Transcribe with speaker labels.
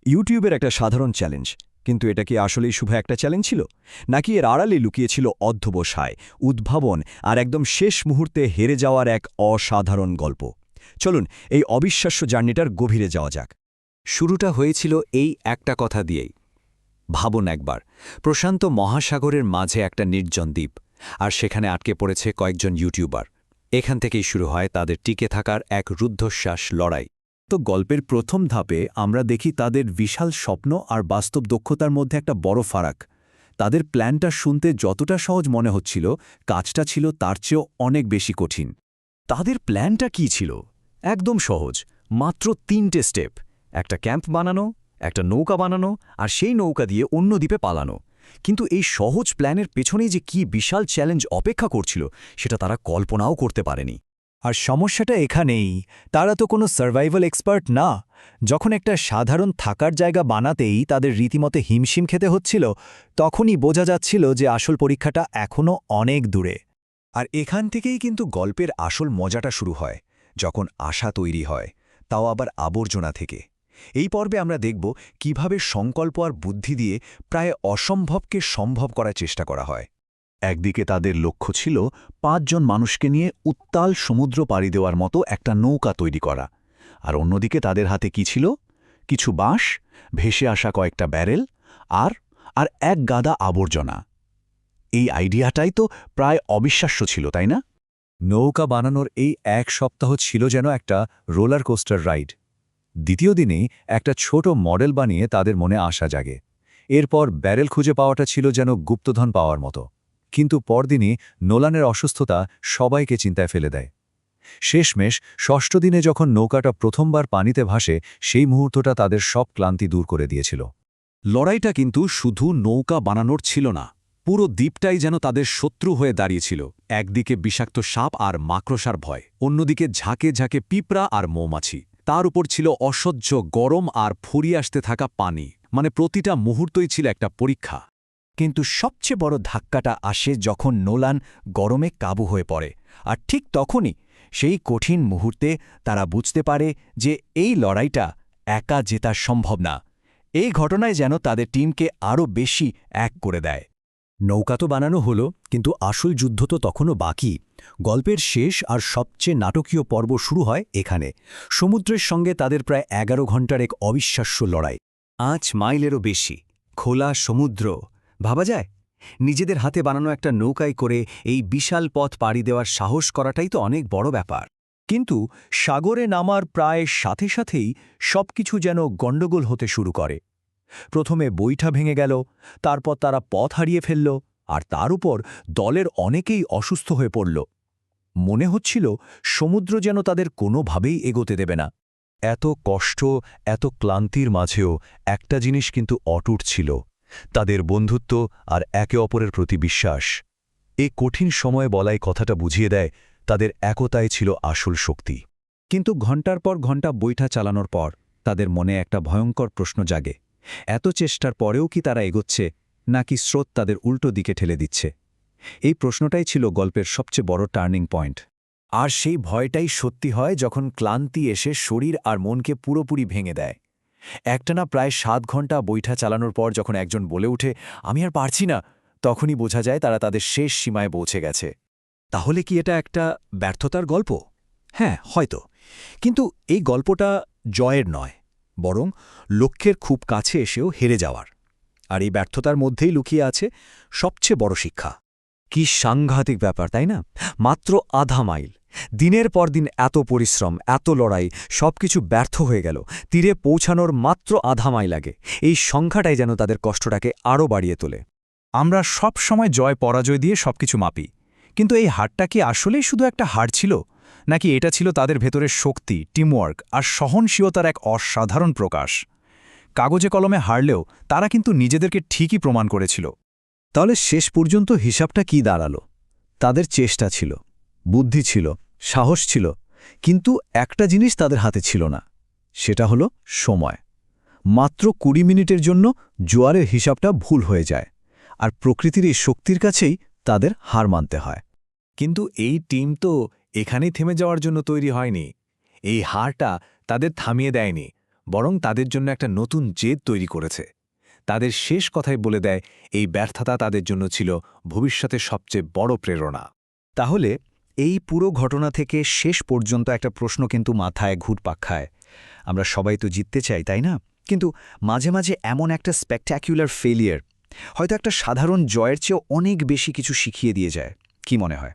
Speaker 1: ইউটিউবের একটা সাধারণ চ্যালেঞ্জ, কিন্তু এটা কি আসলেই শুভ একটা চ্যালেঞ্জ ছিল, নাকি এর আড়ালে লুকিয়েছিল অধ্যবসায়, উদ্ভাবন আর একদম শেষ মুহূর্তে হেরে যাওয়ার এক অসাধারণ গল্প? চলুন এই অবিশ্বাস্য জার্নিটার গভীরে যাওয়া যাক।
Speaker 2: শুরুটা হয়েছিল এই একটা কথা দিয়েই। ভাবুন একবার, প্রশান্ত মহাসাগরের মাঝে একটা নির্জন দ্বীপ, আর সেখানে আটকে পড়েছে কয়েকজন ইউটিউবার। এখান থেকেই শুরু হয় তাদের টিকে থাকার এক রুদ্ধশ্বাস লড়াই।
Speaker 3: তো গল্পের প্রথম ধাপে আমরা দেখি তাদের বিশাল স্বপ্ন আর বাস্তব দক্ষতার মধ্যে একটা বড় ফারাক। তাদের প্ল্যানটা শুনতে যতটা সহজ মনে হচ্ছিল, কাজটা ছিল তার চেয়েও অনেক বেশি কঠিন।
Speaker 1: তাদের প্ল্যানটা কি ছিল? একদম সহজ, মাত্র 3টে স্টেপ: একটা ক্যাম্প বানানো, একটা নৌকা বানানো, আর সেই নৌকা দিয়ে অন্য দ্বীপে পালানো। কিন্তু এই সহজ প্ল্যানের পেছনেই যে কি বিশাল চ্যালেঞ্জ অপেক্ষা করছিল, সেটা তারা কল্পনাও করতে পারেনি।
Speaker 3: আর সমস্যাটা এখানেই, তারা তো কোনো সার্ভাইভাল এক্সপার্ট না। যখন একটা সাধারণ থাকার জায়গা বানাতেই তাদের রীতিমতো হিমশিম খেতে হচ্ছিল, তখনই বোঝা যাচ্ছিল যে আসল পরীক্ষাটা এখনও অনেক দূরে।
Speaker 4: আর এখান থেকেই কিন্তু গল্পের আসল মজাটা শুরু হয়, যখন আশা তৈরি হয়, তাও আবার আবর্জনা থেকে। এই পর্বে আমরা দেখব কিভাবে সংকল্প আর বুদ্ধি দিয়ে প্রায় অসম্ভবকে সম্ভব করার চেষ্টা করা হয়।
Speaker 3: একদিকে তাদের লক্ষ্য ছিল 5 জন মানুষকে নিয়ে উত্তাল সমুদ্র পাড়ি দেওয়ার মতো একটা নৌকা তৈরি করা, আর অন্যদিকে তাদের হাতে কি ছিল? কিছু বাঁশ, ভেসে আসা কয়েকটা ব্যারেল আর আর এক গাদা আবর্জনা। এই আইডিয়াটাই তো প্রায় অবিশ্বাস্য ছিল, তাই না? নৌকা বানানোর এই 1 সপ্তাহ ছিল যেন একটা রোলার কোস্টার রাইড। দ্বিতীয় দিনেই একটা ছোট মডেল বানিয়ে তাদের মনে আশা জাগে। এরপর ব্যারেল খুঁজে পাওয়াটা ছিল যেন গুপ্তধন পাওয়ার মতো। কিন্তু পরদিনই নোলানের অসুস্থতা সবাইকে চিন্তায় ফেলে দেয়। শেষমেশ 6ষ্ঠ দিনে যখন নৌকাটা প্রথমবার পানিতে ভাসে, সেই মুহূর্তটা তাদের সব ক্লান্তি দূর করে দিয়েছিল।
Speaker 2: লড়াইটা কিন্তু শুধু নৌকা বানানোর ছিল না, পুরো দ্বীপটাই যেন তাদের শত্রু হয়ে দাঁড়িয়েছিল। একদিকে বিষাক্ত সাপ আর মাকড়সার ভয়, অন্যদিকে ঝাঁকে ঝাঁকে পিঁপড়া আর মৌমাছি। তার উপর ছিল অসহ্য গরম আর ফুরিয়ে আসতে থাকা পানি। মানে প্রতিটা মুহূর্তই ছিল একটা পরীক্ষা।
Speaker 1: কিন্তু সবচেয়ে বড় ধাক্কাটা আসে যখন নোলান গরমে কাবু হয়ে পড়ে। আর ঠিক তখনই, সেই কঠিন মুহূর্তে তারা বুঝতে পারে যে এই লড়াইটা একা জেতা সম্ভব না। এই ঘটনায় যেন তাদের টিমকে আরও বেশি এক করে দেয়। নৌকা তো বানানো হলো, কিন্তু আসল যুদ্ধ তো তখনও বাকি। গল্পের শেষ আর সবচেয়ে নাটকীয় পর্ব শুরু হয় এখানে। সমুদ্রের সঙ্গে তাদের প্রায় 11 ঘণ্টার এক অবিশ্বাস্য লড়াই। 5 মাইলেরও বেশি খোলা সমুদ্র। ভাবা যায়, নিজেদের হাতে বানানো একটা নৌকায় করে এই বিশাল পথ পাড়ি দেওয়ার সাহস করাটাই তো অনেক বড় ব্যাপার। কিন্তু সাগরে নামার প্রায় সাথে সাথেই সবকিছু যেন গণ্ডগোল হতে শুরু করে। প্রথমে বৈঠা ভেঙে গেল, তারপর তারা পথ হারিয়ে ফেলল, আর তার উপর দলের অনেকেই অসুস্থ হয়ে পড়ল। মনে হচ্ছিল সমুদ্র যেন তাদের কোনোভাবেই এগোতে দেবে না।
Speaker 3: এত কষ্ট, এত ক্লান্তির মাঝেও একটা জিনিস কিন্তু অটুট ছিল, তাদের বন্ধুত্ব আর একে অপরের প্রতি বিশ্বাস। এই কঠিন সময়ে বলাই কথাটা বুঝিয়ে দেয়, তাদের একতাই ছিল আসল শক্তি। কিন্তু ঘণ্টার পর ঘণ্টা বৈঠা চালানোর পর তাদের মনে একটা ভয়ঙ্কর প্রশ্ন জাগে। এত চেষ্টার পরেও কি তারা এগোচ্ছে, নাকি স্রোত তাদের উল্টো দিকে ঠেলে দিচ্ছে? এই প্রশ্নটাই ছিল গল্পের সবচেয়ে বড় টার্নিং পয়েন্ট।
Speaker 1: আর সেই ভয়টাই সত্যি হয় যখন ক্লান্তি এসে শরীর আর মনকে পুরোপুরি ভেঙে দেয়। একটানা প্রায় 7 ঘণ্টা বৈঠা চালানোর পর যখন একজন বলে ওঠে, "আমি আর পারছি না", তখনই বোঝা যায় তারা তাদের শেষ সীমায় পৌঁছে গেছে। তাহলে কি এটা একটা ব্যর্থতার গল্প? হ্যাঁ, হয়তো। কিন্তু এই গল্পটা জয়ের নয়, বরং লক্ষ্যের খুব কাছে এসেও হেরে যাওয়ার। আর এই ব্যর্থতার মধ্যেই লুকিয়ে আছে সবচেয়ে বড় শিক্ষা। কি সাংঘাতিক ব্যাপার, তাই না? মাত্র আধা মাইল, দিনের পর দিন এত পরিশ্রম, এত লড়াই, সবকিছু ব্যর্থ হয়ে গেল। তীরে পৌঁছানোর মাত্র আধা মাইল আগে। এই সংখ্যাটাই যেন তাদের কষ্টটাকে আরও বাড়িয়ে তোলে।
Speaker 3: আমরা সব সময় জয় পরাজয় দিয়ে সবকিছু মাপি, কিন্তু এই হারটা কি আসলেই শুধু একটা হার ছিল, নাকি এটা ছিল তাদের ভেতরের শক্তি, টিমওয়ার্ক আর সহনশীলতার এক অসাধারণ প্রকাশ? কাগজে কলমে হারলেও তারা কিন্তু নিজেদেরকে ঠিকই প্রমাণ করেছিল।
Speaker 1: তাহলে শেষ পর্যন্ত হিসাবটা কি দাঁড়ালো? তাদের চেষ্টা ছিল, বুদ্ধি ছিল, সাহস ছিল, কিন্তু একটা জিনিস তাদের হাতে ছিল না, সেটা হলো সময়। মাত্র 20 মিনিটের জন্য জোয়ারের হিসাবটা ভুল হয়ে যায়, আর প্রকৃতির এই শক্তির কাছেই তাদের হার মানতে হয়।
Speaker 3: কিন্তু এই টিম তো এখানেই থেমে যাওয়ার জন্য তৈরি হয়নি। এই হারটা তাদের থামিয়ে দেয়নি,
Speaker 2: বরং তাদের জন্য একটা নতুন জেদ তৈরি করেছে। তাদের শেষ কথাই বলে দেয় এই ব্যর্থতা তাদের জন্য ছিল ভবিষ্যতের সবচেয়ে বড় প্রেরণা।
Speaker 4: তাহলে এই পুরো ঘটনা থেকে শেষ পর্যন্ত একটা প্রশ্ন কিন্তু মাথায় ঘুরপাক খায়। আমরা সবাই তো জিততে চাই, তাই না? কিন্তু মাঝে মাঝে এমন একটা স্পেকট্যাকুলার ফেলিয়ার হয়তো একটা সাধারণ জয়ের চেয়েও অনেক বেশি কিছু শিখিয়ে দিয়ে যায়। কি মনে হয়?